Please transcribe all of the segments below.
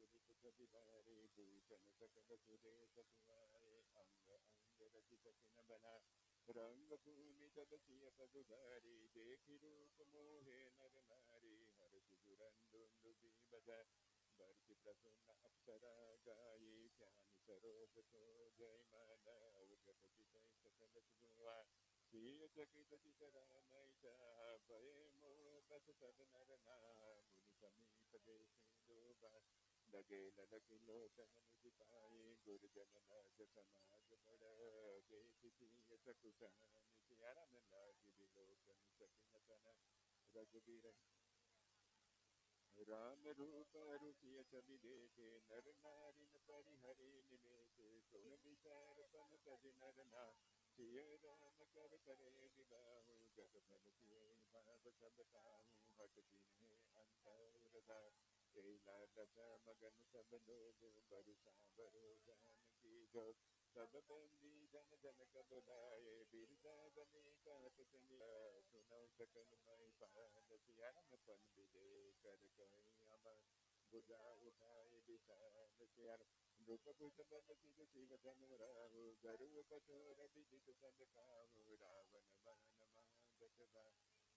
बिहारी भूषण सकल सुरेश कुमारे अंग अंग रचित किन बना रंग भूमि तब सिय पदुधारी देखि रूप मोहे नर नारी हर्ष जुरंदुंदुभि बजा बरसि प्रसन्न अप्सरा गायी श्याम सरोज सो जय मानव जप चितै सकल सुआ सिय चकित चितरामय चाहा भये मोह बस सब नर नाहा मुनि समीप देखे दोबा लगे ललक लोचन मुझ पाए गुरजन लाज समाज बड़ बेसिय सकुचान सियाराम लाज बिलोचन सकिन तना रघुबीर राम रूप रुचिय छवि देखे नर नारिन परिहरि निमेषे सोन विचार पन तज नर ना सिय राम कर करे विबाहु जग फल सिय भाव सब ताहू हट किन्हे अंतर कैला लता मगन सब लोग बरसा बरो जानकी जो सब बंदी जन जनक बुलाए बिरदा बने कहत सुनौ सकल मई पाल सियाराम पन विदे कर कहीं अमर बुझा उठाए विशाल सियार रूप कुश बल सिज शिव धनु राहु गरुड़ कठोर विजित सब काहू रावण बाण महागत बा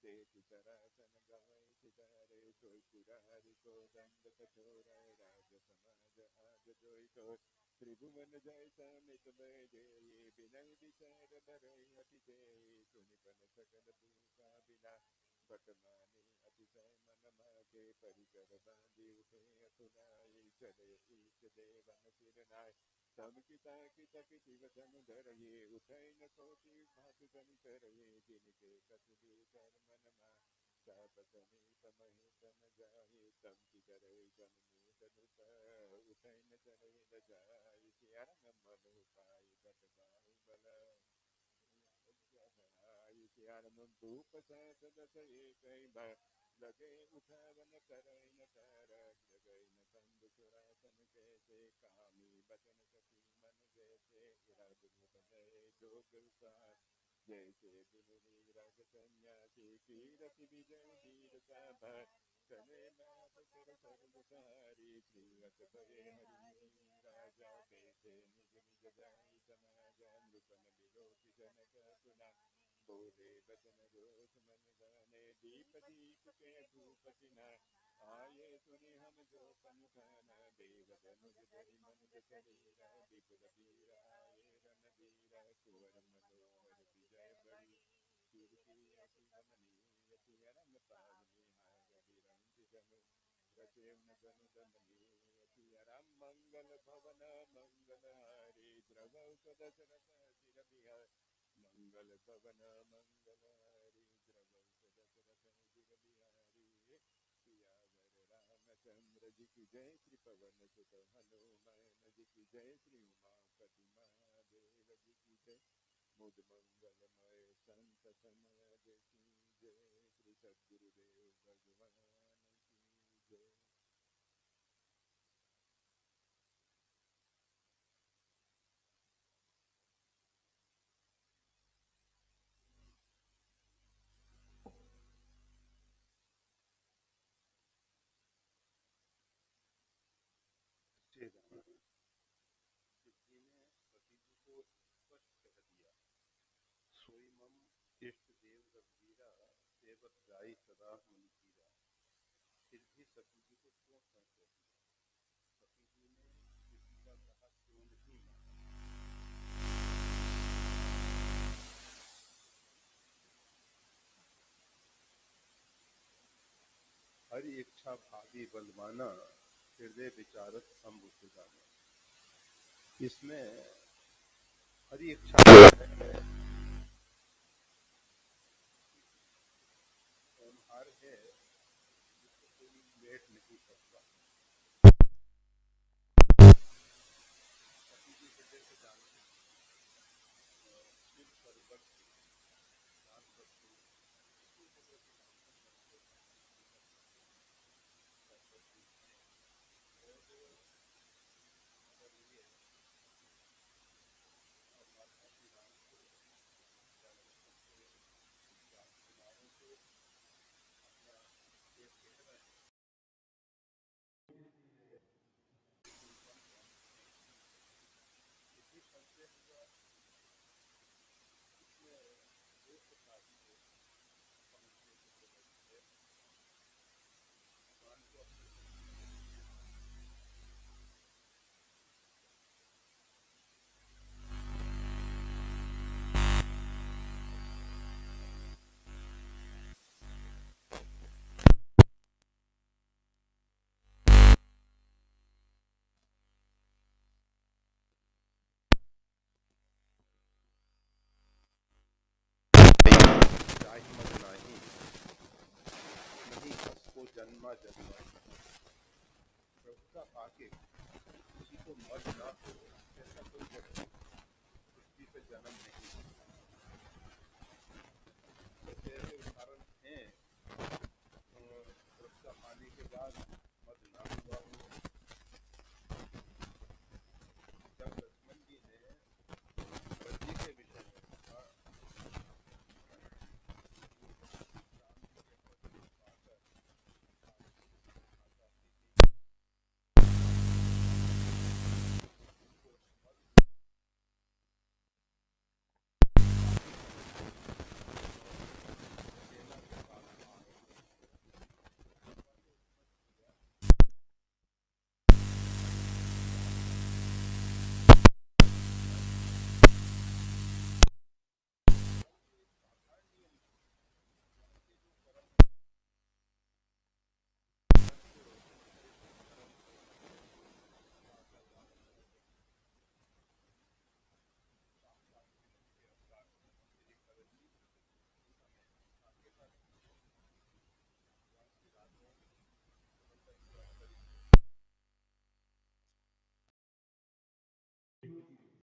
तेति सरासन गवै सिधारे सोई पुरारी को दंड कठोरा राज समाज आज जोई तो त्रिभुवन जय समित भय जेहि विनय विचार बरई अति तेहि सुनिपन सकल पूका बिना बटमानी अतिशय मन मागे परिकर बांधी उठे अतुलाई चले ईश देवन सिरनाय तब किता कितक शिव धनु धरहि उठै न कोटि भातु जनि करहि जिनके कछु विचार मन मा चाप समीप महेश न जाहि तम की करहि जन मूड धुप उठै न चढ़हि न जाहि सियाराम मन उपाय बट बाहु बल सियाराम भूप सहस दस एक बार लगे उठावन करई न तारक जगै न कंद सुरासन कैसे कामी बचन कपि मन जैसे इरा दुर्मुख भय जोग सार जैसे बिनुनी रग सन्यासी कीरति विजय वीरता भय चले लाभ कर सर्वसारी श्रीरथ भये हरि राजा बैठे निज निज जाहि समाजा नृपन बिलोक जनक सुना बोले बचन रोष मन गाने दीप दीप के भूपति न आये सुनि हम जो पन खाना देव धनुष धरि मनुज शरीरा विपुल वीर आये रणधीरा कुंवर मनोहर विजय बड़ी कीर्ति अति रमणीय सियाराम पावनी हार बिरंज जनु रचेउन जनु दमनीय सियाराम मंगल भवन मंगल हारी द्रवौ दशरथ सिर बिहार मंगल भवन मंगल हारी द्रवौ दशरथ सिर बिहारी सियावर रामचंद्र जी की जय श्री पवन सुत हनुमान जी की जय श्री उमापति महादेव जी की जय मुद मंगलमय संत समाज की जय श्री सद्गुरुदेव भगवान की जय। श्री राम। शिव जी ने पति जी को स्पष्ट कह दिया, सोई मम इष्ट देव रघुवीरा सेवक जाई सदा मन पीरा। फिर भी सती जी को क्यों संशय दिया? सती जी ने शिव जी का कहा क्यों नहीं माना? हरि इच्छा भावी बलवाना, हृदय विचारत शंभु सुजाना। इसमें हरि इच्छा होनहार है जिसको कोई लेट नहीं सकता। सती जी हृदय से जानते शिव सर्वज्ञ ज्ञान वस्तु इसी जगह की लांछन करते हैं सर्वज्ञ और अगर ये और माता श्री राम को या लक्ष्मण को या कुमारों को अपना ये कह रहे हैं जन्मा जन्मा प्रभुता पाके किसी को मर ना हो ऐसा कोई व्यक्ति पृथ्वी पे जन्म नहीं। ऐसे ऐसे उदाहरण हैं प्रभुता पाने के बाद मर ना हुआ हो। जब लक्ष्मण जी ने पति के विषय में कहा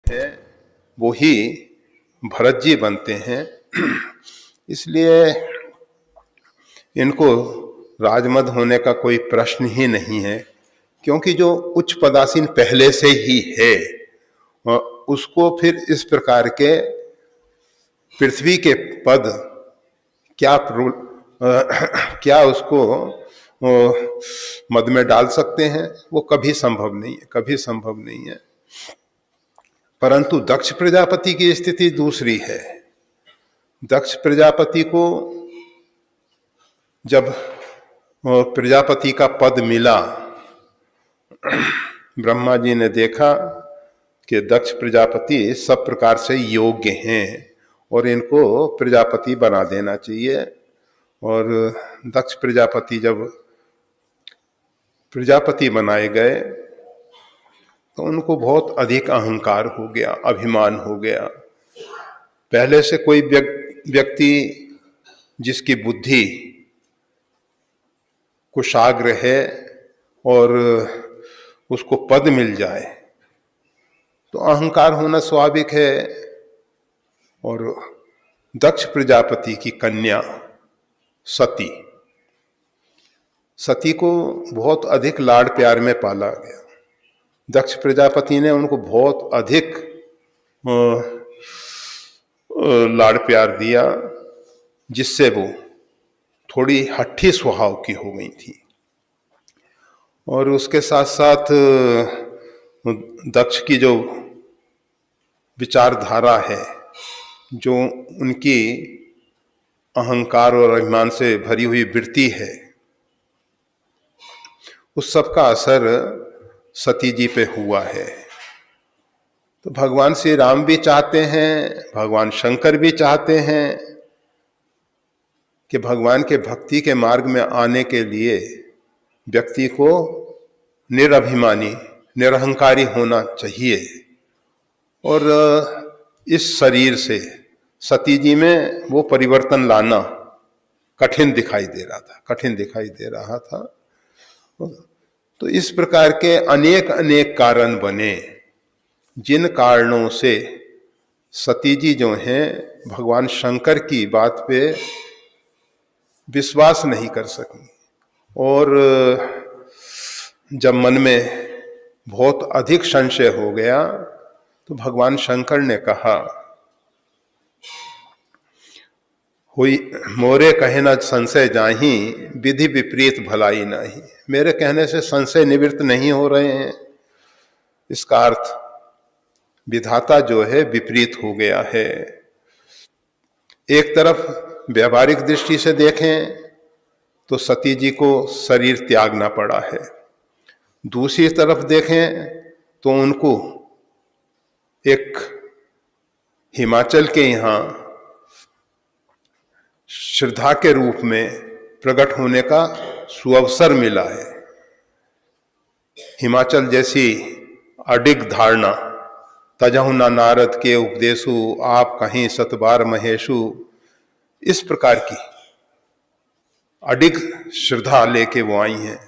है वो ही भरत जी बनते हैं। इसलिए इनको राजमद होने का कोई प्रश्न ही नहीं है, क्योंकि जो उच्च पदासीन पहले से ही है उसको फिर इस प्रकार के पृथ्वी के पद क्या उसको मद में डाल सकते हैं? वो कभी संभव नहीं है, कभी संभव नहीं है। परंतु दक्ष प्रजापति की स्थिति दूसरी है। दक्ष प्रजापति को जब प्रजापति का पद मिला, ब्रह्मा जी ने देखा कि दक्ष प्रजापति सब प्रकार से योग्य हैं और इनको प्रजापति बना देना चाहिए। और दक्ष प्रजापति जब प्रजापति बनाए गए तो उनको बहुत अधिक अहंकार हो गया, अभिमान हो गया। पहले से कोई व्यक्ति जिसकी बुद्धि कुशाग्र है और उसको पद मिल जाए तो अहंकार होना स्वाभाविक है। और दक्ष प्रजापति की कन्या सती को बहुत अधिक लाड प्यार में पाला गया। दक्ष प्रजापति ने उनको बहुत अधिक लाड प्यार दिया, जिससे वो थोड़ी हठी स्वभाव की हो गई थी। और उसके साथ साथ दक्ष की जो विचारधारा है, जो उनकी अहंकार और अभिमान से भरी हुई वृत्ति है, उस सब का असर सती जी पे हुआ है। तो भगवान श्री राम भी चाहते हैं, भगवान शंकर भी चाहते हैं कि भगवान के भक्ति के मार्ग में आने के लिए व्यक्ति को निरभिमानी, निरहंकारी होना चाहिए। और इस शरीर से सती जी में वो परिवर्तन लाना कठिन दिखाई दे रहा था। तो इस प्रकार के अनेक कारण बने, जिन कारणों से सती जी जो हैं भगवान शंकर की बात पे विश्वास नहीं कर सकी। और जब मन में बहुत अधिक संशय हो गया तो भगवान शंकर ने कहा, हुई मोरे कहे न संशय जाही, विधि विपरीत भलाई नहीं। मेरे कहने से संशय निवृत्त नहीं हो रहे हैं, इसका अर्थ विधाता जो है विपरीत हो गया है। एक तरफ व्यावहारिक दृष्टि से देखें तो सती जी को शरीर त्यागना पड़ा है, दूसरी तरफ देखें तो उनको एक हिमाचल के यहाँ श्रद्धा के रूप में प्रकट होने का सुअवसर मिला है। हिमाचल जैसी अडिग धारणा, तजहु ना नारद के उपदेशु, आप कहीं सतबार महेशु, इस प्रकार की अडिग श्रद्धा लेके वो आई हैं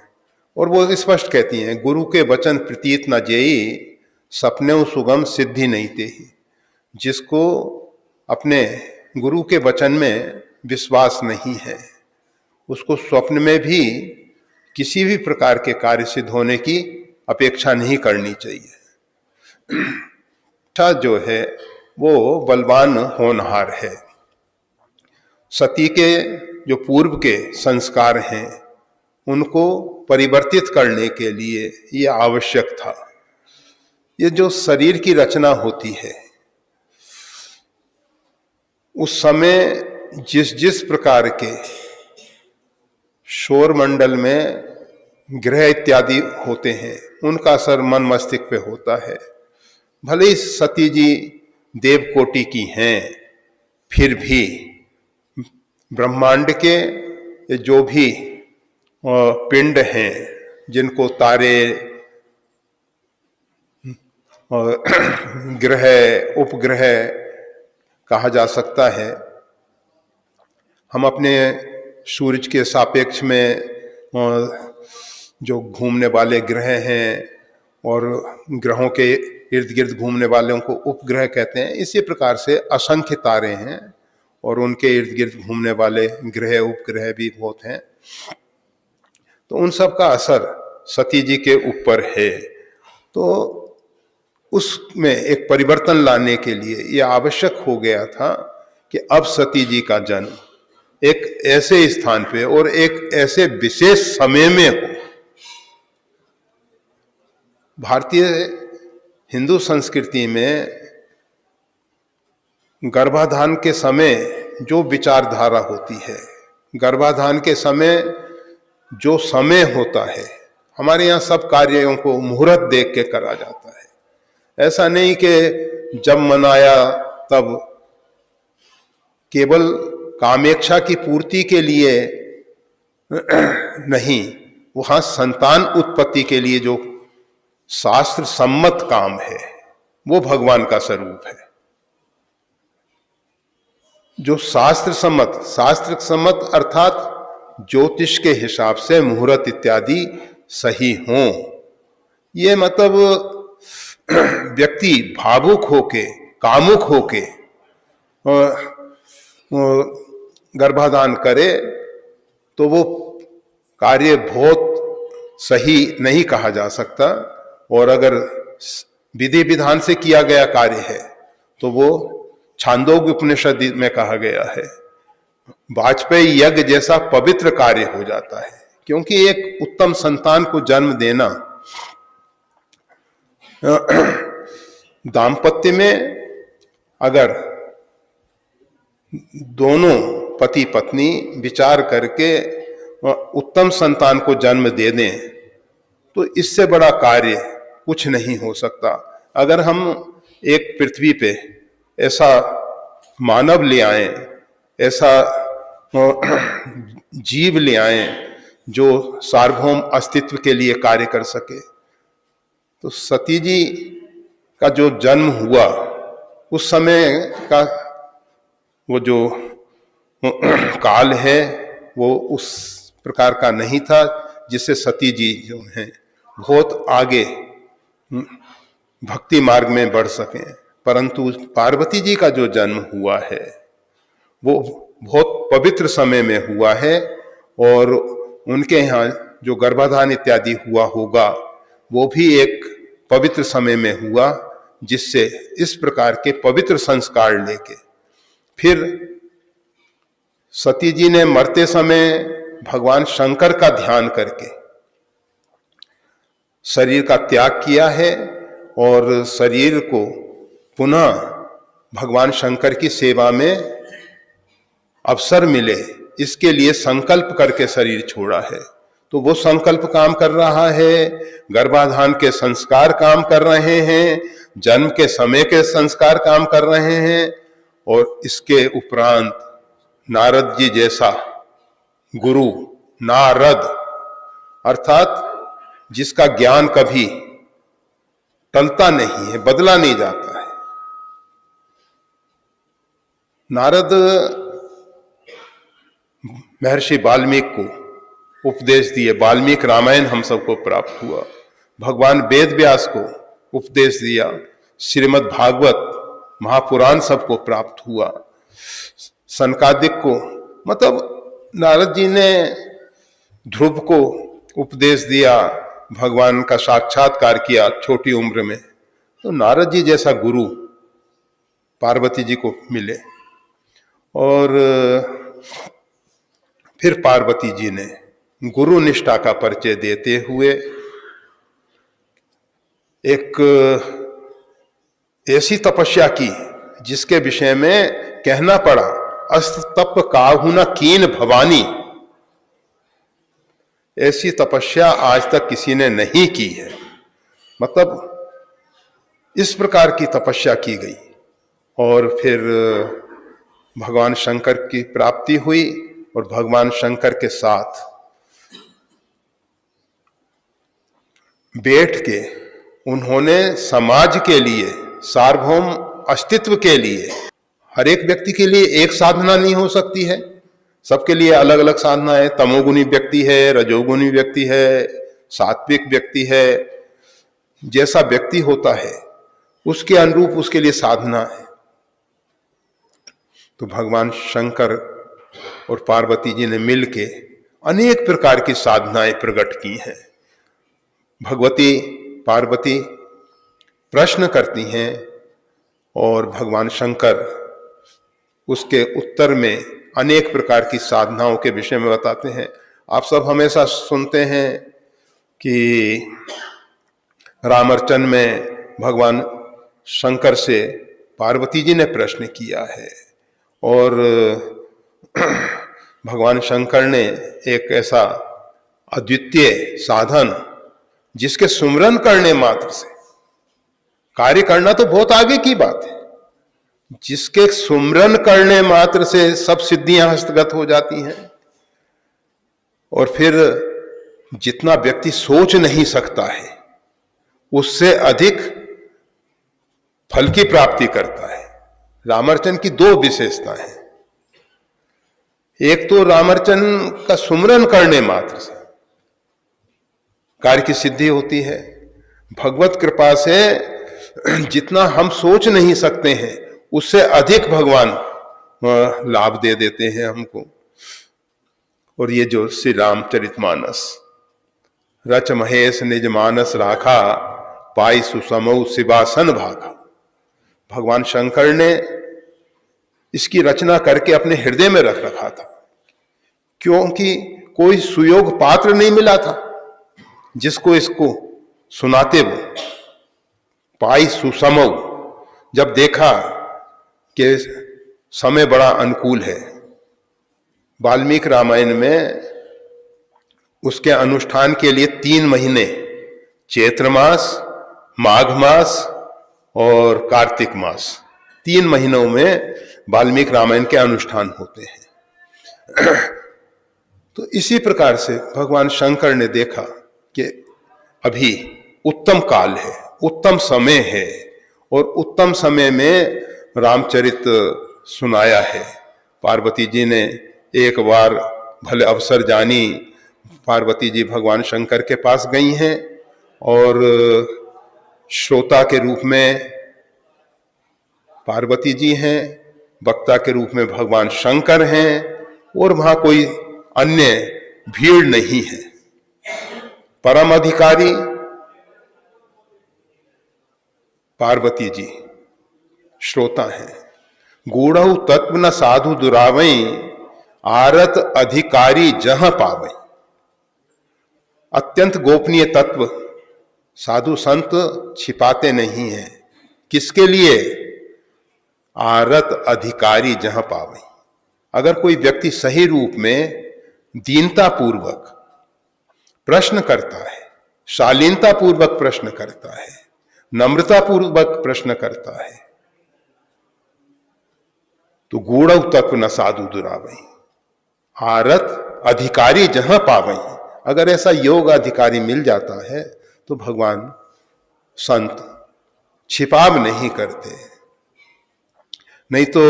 और वो स्पष्ट कहती हैं, गुरु के वचन प्रतीत न जेई, सपने सुगम सिद्धि नहीं तेहि। जिसको अपने गुरु के वचन में विश्वास नहीं है, उसको स्वप्न में भी किसी भी प्रकार के कार्य सिद्ध होने की अपेक्षा नहीं करनी चाहिए। इच्छा जो है वो बलवान होनहार है। सती के जो पूर्व के संस्कार हैं उनको परिवर्तित करने के लिए ये आवश्यक था। ये जो शरीर की रचना होती है, उस समय जिस जिस प्रकार के शोर मंडल में ग्रह इत्यादि होते हैं, उनका असर मन मस्तिष्क पे होता है। भले ही सती जी देवकोटि की हैं, फिर भी ब्रह्मांड के जो भी पिंड हैं, जिनको तारे और ग्रह उपग्रह कहा जा सकता है, हम अपने सूरज के सापेक्ष में जो घूमने वाले ग्रह हैं और ग्रहों के इर्द गिर्द घूमने वालों को उपग्रह कहते हैं। इसी प्रकार से असंख्य तारे हैं और उनके इर्द गिर्द घूमने वाले ग्रह उपग्रह भी बहुत हैं। तो उन सब का असर सती जी के ऊपर है। तो उसमें एक परिवर्तन लाने के लिए यह आवश्यक हो गया था कि अब सती जी का जन्म एक ऐसे स्थान पे और एक ऐसे विशेष समय में हो। भारतीय हिंदू संस्कृति में गर्भाधान के समय जो विचारधारा होती है, गर्भाधान के समय जो समय होता है, हमारे यहाँ सब कार्यों को मुहूर्त देख के करा जाता है। ऐसा नहीं कि जब मन आया तब, केवल कामेक्षा की पूर्ति के लिए नहीं, वहां संतान उत्पत्ति के लिए जो शास्त्र सम्मत काम है वो भगवान का स्वरूप है। जो शास्त्र सम्मत अर्थात ज्योतिष के हिसाब से मुहूर्त इत्यादि सही हों। ये मतलब व्यक्ति भावुक होके, कामुक होके गर्भाधान करे तो वो कार्य बहुत सही नहीं कहा जा सकता। और अगर विधि विधान से किया गया कार्य है तो वो छांदोग्य उपनिषद में कहा गया है, वाजपेयी यज्ञ जैसा पवित्र कार्य हो जाता है। क्योंकि एक उत्तम संतान को जन्म देना, दाम्पत्य में अगर दोनों पति पत्नी विचार करके उत्तम संतान को जन्म दे दें तो इससे बड़ा कार्य कुछ नहीं हो सकता। अगर हम एक पृथ्वी पे ऐसा मानव ले आए, ऐसा जीव ले आए जो सार्वभौम अस्तित्व के लिए कार्य कर सके, तो सती जी का जो जन्म हुआ उस समय का वो जो काल है वो उस प्रकार का नहीं था जिससे सती जी जो हैं बहुत आगे भक्ति मार्ग में बढ़ सकें। परंतु पार्वती जी का जो जन्म हुआ है वो बहुत पवित्र समय में हुआ है और उनके यहाँ जो गर्भाधान इत्यादि हुआ होगा वो भी एक पवित्र समय में हुआ, जिससे इस प्रकार के पवित्र संस्कार लेके फिर सती जी ने मरते समय भगवान शंकर का ध्यान करके शरीर का त्याग किया है और शरीर को पुनः भगवान शंकर की सेवा में अवसर मिले, इसके लिए संकल्प करके शरीर छोड़ा है। तो वो संकल्प काम कर रहा है, गर्भाधान के संस्कार काम कर रहे हैं, जन्म के समय के संस्कार काम कर रहे हैं। और इसके उपरांत नारद जी जैसा गुरु, नारद अर्थात जिसका ज्ञान कभी टलता नहीं है, बदला नहीं जाता है। नारद महर्षि वाल्मीकि को उपदेश दिए, वाल्मीकि रामायण हम सबको प्राप्त हुआ। भगवान वेद व्यास को उपदेश दिया, श्रीमद् भागवत महापुराण सबको प्राप्त हुआ। सनकादिक को, मतलब नारद जी ने ध्रुव को उपदेश दिया, भगवान का साक्षात्कार किया छोटी उम्र में। तो नारद जी जैसा गुरु पार्वती जी को मिले। और फिर पार्वती जी ने गुरु निष्ठा का परिचय देते हुए एक ऐसी तपस्या की जिसके विषय में कहना पड़ा, अस्तप काहु न कीन भवानी। ऐसी तपस्या आज तक किसी ने नहीं की है। मतलब इस प्रकार की तपस्या की गई। और फिर भगवान शंकर की प्राप्ति हुई और भगवान शंकर के साथ बैठ के उन्होंने समाज के लिए, सार्वभौम अस्तित्व के लिए, हर एक व्यक्ति के लिए एक साधना नहीं हो सकती है, सबके लिए अलग अलग साधना है। तमोगुणी व्यक्ति है, रजोगुणी व्यक्ति है, सात्विक व्यक्ति है। जैसा व्यक्ति होता है उसके अनुरूप उसके लिए साधना है। तो भगवान शंकर और पार्वती जी ने मिलके अनेक प्रकार की साधनाएं प्रकट की हैं। भगवती पार्वती प्रश्न करती हैं और भगवान शंकर उसके उत्तर में अनेक प्रकार की साधनाओं के विषय में बताते हैं। आप सब हमेशा सुनते हैं कि रामार्चन में भगवान शंकर से पार्वती जी ने प्रश्न किया है और भगवान शंकर ने एक ऐसा अद्वितीय साधन जिसके सुमरन करने मात्र से, कार्य करना तो बहुत आगे की बात है, जिसके सुमरन करने मात्र से सब सिद्धियां हस्तगत हो जाती हैं। और फिर जितना व्यक्ति सोच नहीं सकता है उससे अधिक फल की प्राप्ति करता है। रामार्चन की दो विशेषताएं हैं। एक तो रामार्चन का सुमरन करने मात्र से कार्य की सिद्धि होती है। भगवत कृपा से जितना हम सोच नहीं सकते हैं उससे अधिक भगवान लाभ दे देते हैं हमको। और ये जो श्री रामचरितमानस, रच महेश निज मानस राखा, पाई सुसमौ शिवासन भाखा, भगवान शंकर ने इसकी रचना करके अपने हृदय में रख रखा था, क्योंकि कोई सुयोग पात्र नहीं मिला था जिसको इसको सुनाते वो। पाई सुसमौ, जब देखा कि समय बड़ा अनुकूल है, वाल्मीकि रामायण में उसके अनुष्ठान के लिए 3 महीने, चैत्र मास, माघ मास और कार्तिक मास, 3 महीनों में वाल्मीकि रामायण के अनुष्ठान होते हैं। तो इसी प्रकार से भगवान शंकर ने देखा कि अभी उत्तम काल है, उत्तम समय है, और उत्तम समय में रामचरित सुनाया है। पार्वती जी ने एक बार भले अवसर जानी, पार्वती जी भगवान शंकर के पास गई हैं और श्रोता के रूप में पार्वती जी हैं, वक्ता के रूप में भगवान शंकर हैं, और वहां कोई अन्य भीड़ नहीं है। परम अधिकारी पार्वती जी श्रोता हैं। गूढ़ तत्व न साधु दुरावई, आरत अधिकारी जहां पावई। अत्यंत गोपनीय तत्व साधु संत छिपाते नहीं हैं। किसके लिए? आरत अधिकारी जहां पावई। अगर कोई व्यक्ति सही रूप में दीनता पूर्वक प्रश्न करता है, शालीनता पूर्वक प्रश्न करता है, नम्रता पूर्वक प्रश्न करता है, तो गूढ़ तत्व न साधु दुरावई, आरत अधिकारी जहां पावई। अगर ऐसा योग अधिकारी मिल जाता है तो भगवान संत छिपाव नहीं करते। नहीं तो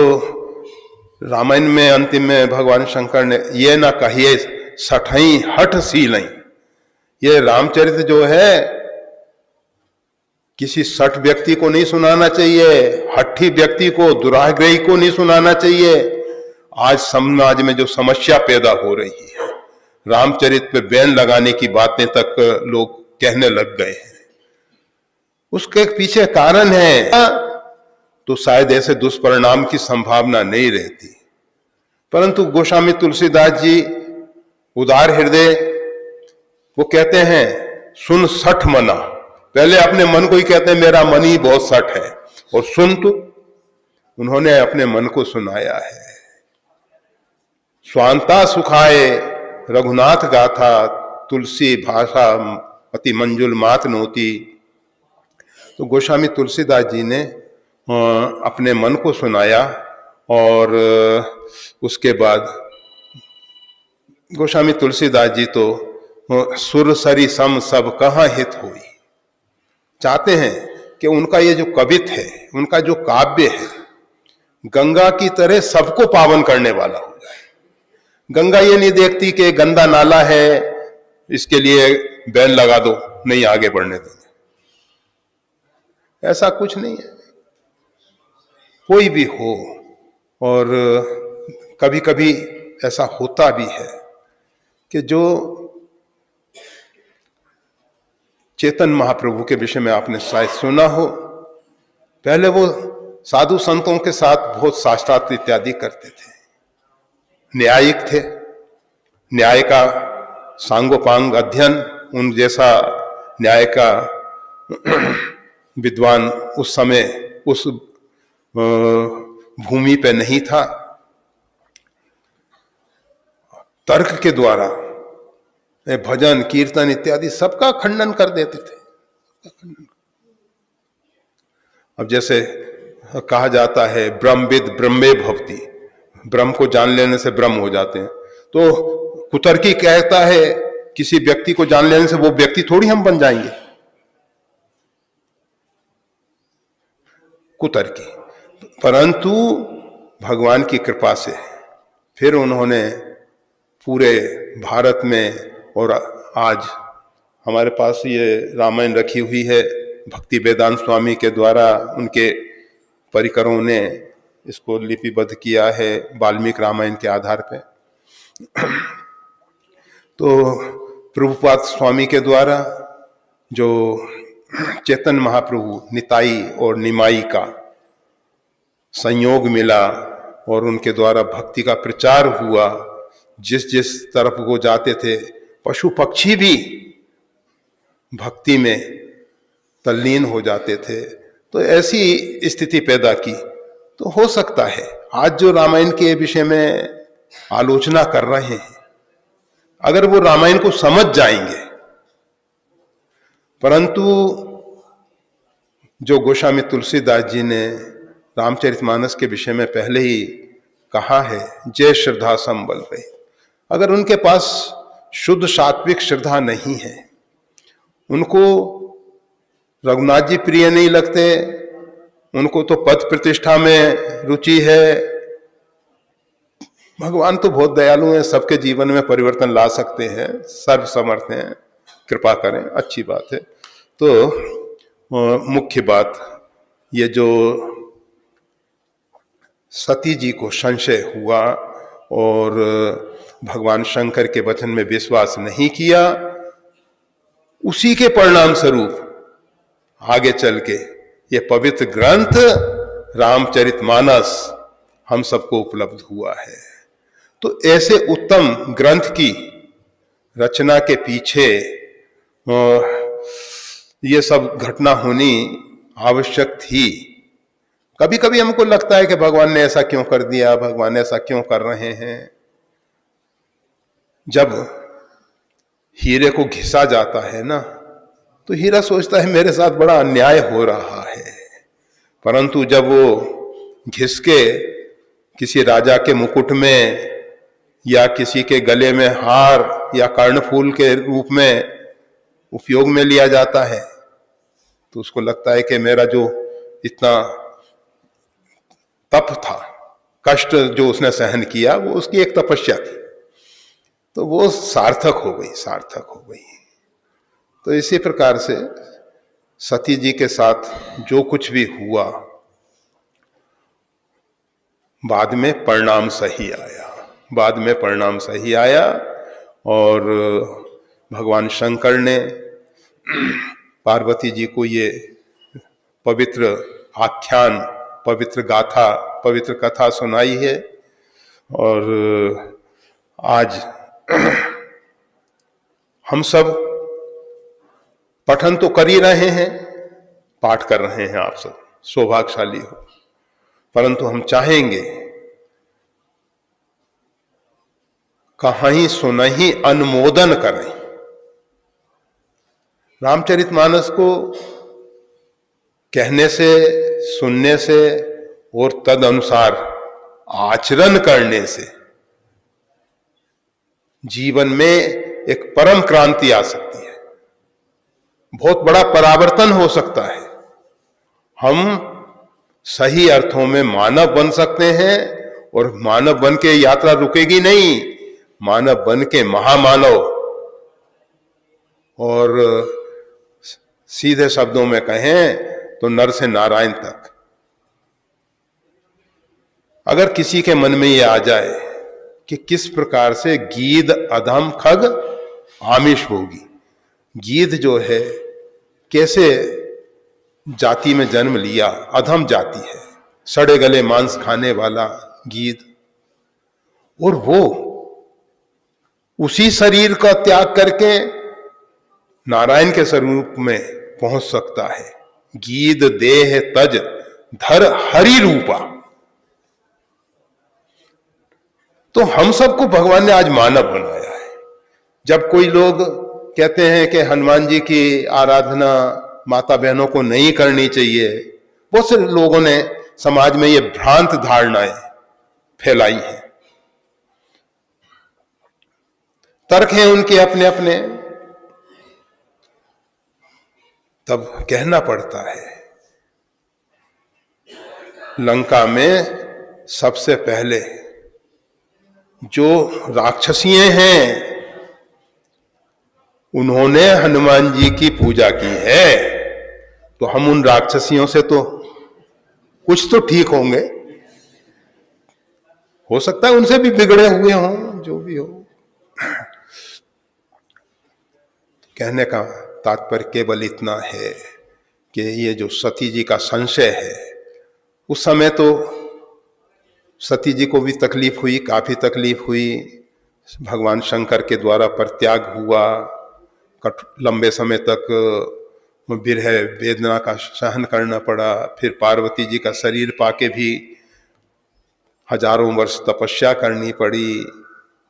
रामायण में अंतिम में भगवान शंकर ने ये ना कहिए सठई हठ सीलई, ये रामचरित जो है किसी सठ व्यक्ति को नहीं सुनाना चाहिए, हठी व्यक्ति को, दुराग्रही को नहीं सुनाना चाहिए। आज समाज में जो समस्या पैदा हो रही है, रामचरित पे बैन लगाने की बातें तक लोग कहने लग गए हैं, उसके पीछे कारण है तो शायद ऐसे दुष्परिणाम की संभावना नहीं रहती। परंतु गोस्वामी तुलसीदास जी उदार हृदय, वो कहते हैं सुन सठ मना, पहले अपने मन को ही कहते हैं मेरा मन ही बहुत सठ है, और सुन तो उन्होंने अपने मन को सुनाया है। स्वांता सुखाए रघुनाथ गाथा, तुलसी भाषा अति मंजुल मात नोती। तो गोस्वामी तुलसीदास जी ने अपने मन को सुनाया, और उसके बाद गोस्वामी तुलसीदास जी तो सुर सरी सम सब कहाँ हित हुई, चाहते हैं कि उनका ये जो कवित्व है, उनका जो काव्य है, गंगा की तरह सबको पावन करने वाला हो जाए। गंगा ये नहीं देखती कि गंदा नाला है इसके लिए बैन लगा दो, नहीं आगे बढ़ने देंगे, ऐसा कुछ नहीं है। कोई भी हो, और कभी कभी ऐसा होता भी है कि जो चेतन महाप्रभु के विषय में आपने शायद सुना हो, पहले वो साधु संतों के साथ बहुत शास्त्रार्थ इत्यादि करते थे, न्यायिक थे, न्याय का सांगोपांग अध्ययन, उन जैसा न्याय का विद्वान उस समय उस भूमि पे नहीं था। तर्क के द्वारा भजन कीर्तन इत्यादि सबका खंडन कर देते थे। अब जैसे कहा जाता है ब्रह्मविद ब्रह्मे भवति, ब्रह्म को जान लेने से ब्रह्म हो जाते हैं, तो कुतर्की कहता है किसी व्यक्ति को जान लेने से वो व्यक्ति थोड़ी हम बन जाएंगे, कुतर्की। परंतु भगवान की कृपा से फिर उन्होंने पूरे भारत में, और आज हमारे पास ये रामायण रखी हुई है, भक्ति वेदांत स्वामी के द्वारा उनके परिकरों ने इसको लिपिबद्ध किया है वाल्मीकि रामायण के आधार पे। तो प्रभुपाद स्वामी के द्वारा जो चेतन महाप्रभु निताई और निमाई का संयोग मिला, और उनके द्वारा भक्ति का प्रचार हुआ, जिस जिस तरफ वो जाते थे पशु पक्षी भी भक्ति में तल्लीन हो जाते थे। तो ऐसी स्थिति पैदा की। तो हो सकता है आज जो रामायण के विषय में आलोचना कर रहे हैं, अगर वो रामायण को समझ जाएंगे, परंतु जो गोस्वामी तुलसीदास जी ने रामचरितमानस के विषय में पहले ही कहा है, जय श्रद्धा संबल रही, अगर उनके पास शुद्ध सात्विक श्रद्धा नहीं है, उनको रघुनाथ जी प्रिय नहीं लगते, उनको तो पद प्रतिष्ठा में रुचि है, भगवान तो बहुत दयालु हैं, सबके जीवन में परिवर्तन ला सकते हैं, सर्वसमर्थ हैं, कृपा करें, अच्छी बात है। तो मुख्य बात ये जो सती जी को संशय हुआ और भगवान शंकर के वचन में विश्वास नहीं किया, उसी के परिणाम स्वरूप आगे चल के ये पवित्र ग्रंथ रामचरितमानस हम सबको उपलब्ध हुआ है। तो ऐसे उत्तम ग्रंथ की रचना के पीछे ये सब घटना होनी आवश्यक थी। कभी कभी हमको लगता है कि भगवान ने ऐसा क्यों कर दिया, भगवान ऐसा क्यों कर रहे हैं। जब हीरे को घिसा जाता है ना, तो हीरा सोचता है मेरे साथ बड़ा अन्याय हो रहा है, परंतु जब वो घिस के किसी राजा के मुकुट में या किसी के गले में हार या कर्णफूल के रूप में उपयोग में लिया जाता है, तो उसको लगता है कि मेरा जो इतना तप था कष्ट जो उसने सहन किया वो उसकी एक तपस्या थी, तो वो सार्थक हो गई, सार्थक हो गई। तो इसी प्रकार से सती जी के साथ जो कुछ भी हुआ बाद में परिणाम सही आया, बाद में परिणाम सही आया। और भगवान शंकर ने पार्वती जी को ये पवित्र आख्यान, पवित्र गाथा, पवित्र कथा सुनाई है। और आज हम सब पठन तो कर ही रहे हैं, पाठ कर रहे हैं, आप सब सौभाग्यशाली हो, परंतु हम चाहेंगे कहीं सुनहि अनुमोदन करें। रामचरितमानस को कहने से, सुनने से और तद अनुसार आचरण करने से जीवन में एक परम क्रांति आ सकती है, बहुत बड़ा परावर्तन हो सकता है। हम सही अर्थों में मानव बन सकते हैं, और मानव बन के यात्रा रुकेगी नहीं, मानव बन के महामानव। और सीधे शब्दों में कहें तो नर से नारायण तक। अगर किसी के मन में यह आ जाए कि किस प्रकार से गीध अधम खग आमिष होगी, गीध जो है कैसे जाति में जन्म लिया, अधम जाति है, सड़े गले मांस खाने वाला गीध, और वो उसी शरीर का त्याग करके नारायण के स्वरूप में पहुंच सकता है। गीध देह तज धर हरि रूपा। तो हम सबको भगवान ने आज मानव बनाया है। जब कोई लोग कहते हैं कि हनुमान जी की आराधना माता बहनों को नहीं करनी चाहिए, बहुत से लोगों ने समाज में ये भ्रांत धारणाएं फैलाई हैं। तर्क हैं उनके अपने अपने, तब कहना पड़ता है लंका में सबसे पहले जो राक्षसियां हैं उन्होंने हनुमान जी की पूजा की है, तो हम उन राक्षसियों से तो कुछ तो ठीक होंगे। हो सकता है उनसे भी बिगड़े हुए हों, जो भी हो। कहने का तात्पर्य केवल इतना है कि ये जो सती जी का संशय है, उस समय तो सती जी को भी तकलीफ हुई, काफी तकलीफ हुई। भगवान शंकर के द्वारा परित्याग हुआ, लंबे समय तक विरह वेदना का सहन करना पड़ा। फिर पार्वती जी का शरीर पाके भी हजारों वर्ष तपस्या करनी पड़ी,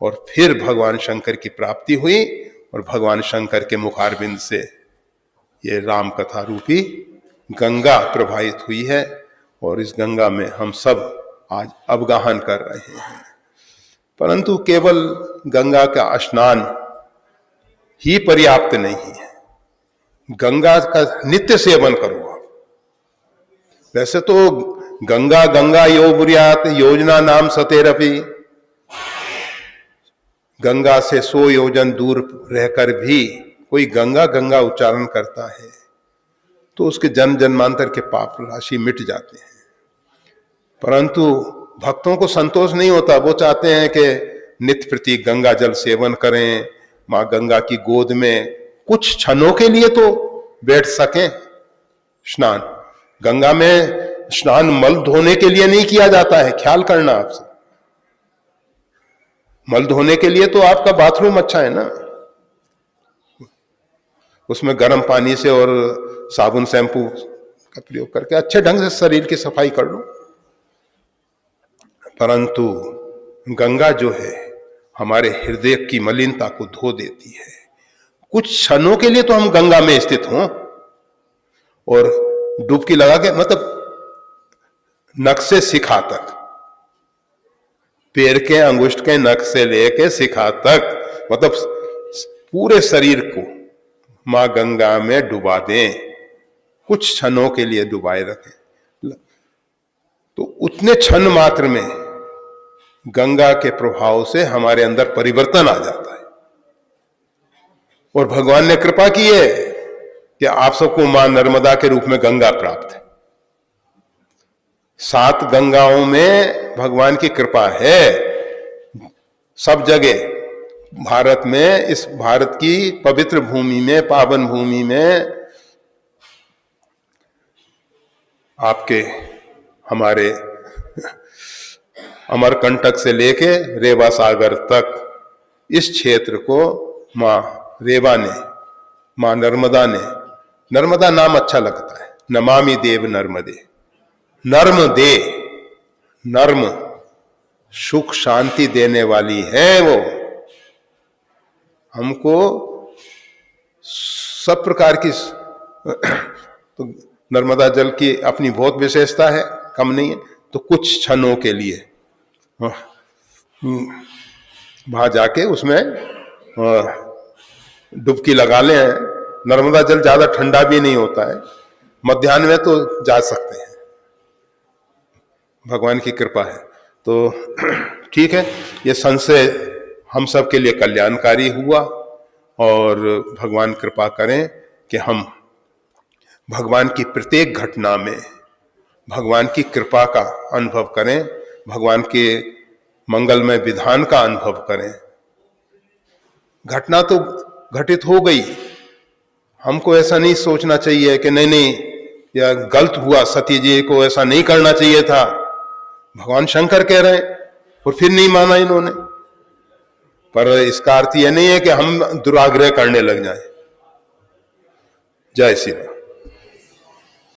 और फिर भगवान शंकर की प्राप्ति हुई, और भगवान शंकर के मुखारबिंद से ये राम कथा रूपी गंगा प्रवाहित हुई है, और इस गंगा में हम सब आज अवगाहन कर रहे हैं। परंतु केवल गंगा का स्नान ही पर्याप्त नहीं है, गंगा का नित्य सेवन करो आप। वैसे तो गंगा गंगा यो बुर्यात योजना नाम सतेरपि, गंगा से 100 योजन दूर रहकर भी कोई गंगा गंगा उच्चारण करता है तो उसके जन्म जन्मांतर के पाप राशि मिट जाते हैं। परंतु भक्तों को संतोष नहीं होता, वो चाहते हैं कि नित्य प्रति गंगा जल सेवन करें, मां गंगा की गोद में कुछ क्षणों के लिए तो बैठ सकें। स्नान, गंगा में स्नान मल धोने के लिए नहीं किया जाता है, ख्याल करना आपसे। मल धोने के लिए तो आपका बाथरूम अच्छा है ना, उसमें गर्म पानी से और साबुन शैम्पू का प्रयोग करके अच्छे ढंग से शरीर की सफाई कर लो। परंतु गंगा जो है हमारे हृदय की मलिनता को धो देती है। कुछ क्षणों के लिए तो हम गंगा में स्थित हों और डुबकी लगा के, मतलब नख से शिखा तक, पैर के अंगुष्ठ के नख से लेके शिखा तक, मतलब पूरे शरीर को मां गंगा में डुबा दें, कुछ क्षणों के लिए डुबाए रखें। तो उतने क्षण मात्र में गंगा के प्रभाव से हमारे अंदर परिवर्तन आ जाता है। और भगवान ने कृपा की है कि आप सबको मां नर्मदा के रूप में गंगा प्राप्त है। 7 गंगाओं में भगवान की कृपा है। सब जगह भारत में, इस भारत की पवित्र भूमि में, पावन भूमि में आपके हमारे अमरकंटक से लेके रेवा सागर तक इस क्षेत्र को मां रेवा ने, मां नर्मदा ने, नर्मदा नाम अच्छा लगता है, नमामि देव नर्मदे, नर्म दे, नर्म सुख शांति देने वाली है वो। हमको सब प्रकार की तो नर्मदा जल की अपनी बहुत विशेषता है, कम नहीं है। तो कुछ क्षणों के लिए वहां जाके उसमें डुबकी लगा लें। नर्मदा जल ज्यादा ठंडा भी नहीं होता है, मध्याह्न में तो जा सकते हैं, भगवान की कृपा है। तो ठीक है, ये संशय हम सब के लिए कल्याणकारी हुआ और भगवान कृपा करें कि हम भगवान की प्रत्येक घटना में भगवान की कृपा का अनुभव करें, भगवान के मंगलमय विधान का अनुभव करें। घटना तो घटित हो गई, हमको ऐसा नहीं सोचना चाहिए कि नहीं नहीं या गलत हुआ, सती जी को ऐसा नहीं करना चाहिए था। भगवान शंकर कह रहे हैं और फिर नहीं माना इन्होंने। पर इसका अर्थ यह नहीं है कि हम दुराग्रह करने लग जाएं। जय श्री राम।